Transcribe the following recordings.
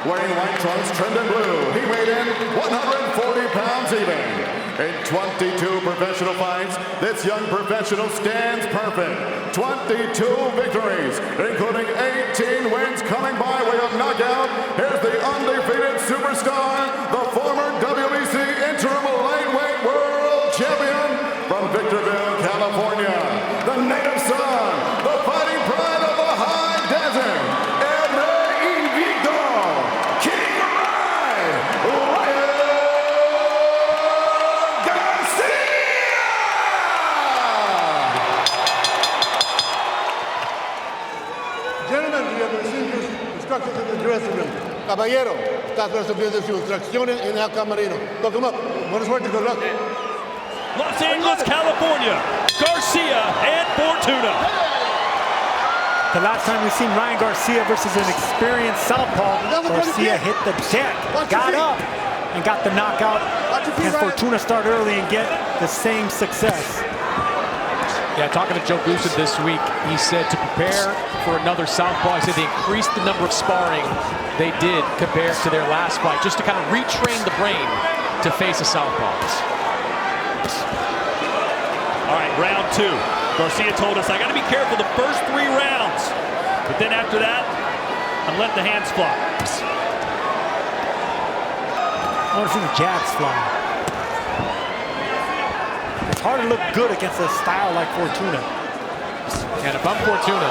Wearing white trunks trimmed in blue, he weighed in 140 pounds even. In 22 professional fights, this young professional stands perfect. 22 victories, including 18 wins coming by way of knockout. Here's the undefeated superstar, the former WBC interim lightweight world champion from Victorville, California, the native son, the fighting pride of the high desert, el invicto, KingRy, Garcia! Gentlemen, we have received instructions in the dressing room. Caballero, está recibiendo sus instrucciones en el camerino. Look him up. Buena suerte, good luck. Los Angeles, California, Garcia and Fortuna. The last time we've seen Ryan Garcia versus an experienced southpaw, Garcia hit the deck, got up, and got the knockout. Can Fortuna start early and get the same success? Yeah, talking to Joe Goosen this week, he said to prepare for another southpaw, he said they increased the number of sparring they did compared to their last fight, just to kind of retrain the brain to face a southpaw. All right, round two. Garcia told us, I got to be careful the first 3 rounds. But then after that, I'm letting the hands fly. I want to see the jabs fly. It's hard to look good against a style like Fortuna. And if I'm Fortuna,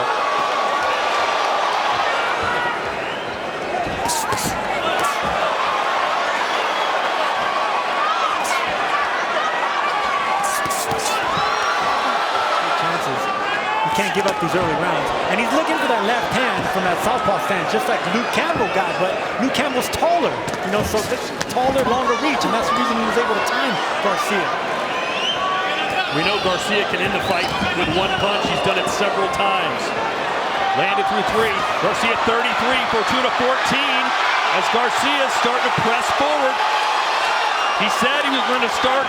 can't give up these early rounds. And he's looking for that left hand from that southpaw stance, just like Luke Campbell got, but Luke Campbell's taller, you know, so this taller, longer reach, and that's the reason he was able to time Garcia. We know Garcia can end the fight with 1 punch. He's done it several times. Landed through 3. Garcia 33, Fortuna 14, as Garcia's starting to press forward. He said he was going to start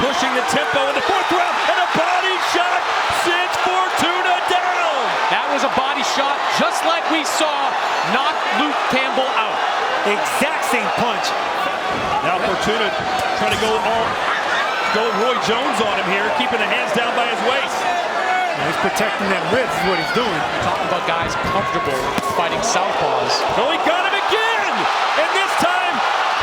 pushing the tempo in the 4th round, and a body shot sends Fortuna down. That was a body shot, just like we saw knock Luke Campbell out. Exact same punch. Now Fortuna trying to go Roy Jones on him here, keeping the hands down by his waist. Now he's protecting that ribs is what he's doing. We're talking about guys comfortable fighting southpaws. So he got him again, and this time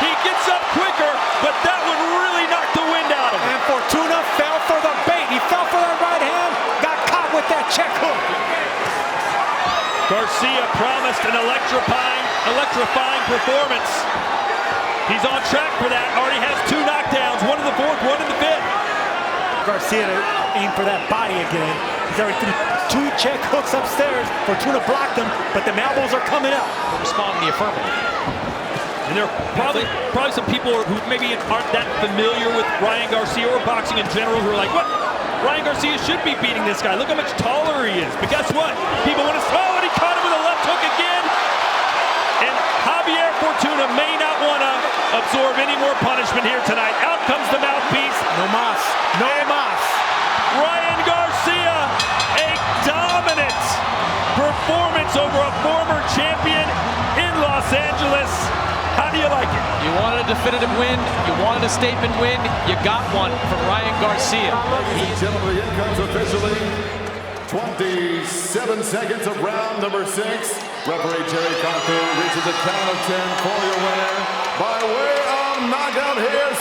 he gets up quicker, but that would really knock the wind out of him. And Fortuna fell for the bait. He fell for that right hand, got caught with that check hook. Garcia promised an electrifying performance. He's on track for that. Already has 2 knockdowns, 1 in the 4th, 1 in the 5th. Garcia to aim for that body again. He's already threw 2 check hooks upstairs. Fortuna blocked them, but the elbows are coming out. Respond in the affirmative. And there are probably some people who maybe aren't that familiar with Ryan Garcia or boxing in general who are like, what? Ryan Garcia should be beating this guy. Look how much taller he is. But guess what? People want to throw, and he caught him with a left hook again. And Javier Fortuna may not want to absorb any more punishment here tonight. Out comes the mouthpiece. No mas. No mas. Ryan Garcia, a dominant performance over a former champion in Los Angeles. How do you like it? You wanted a definitive win. You wanted a statement win. You got one from Ryan Garcia. Ladies and gentlemen, in comes officially 27 seconds of round number 6. Referee Jerry Contu reaches a count of 10 for your winner by way of knockout here.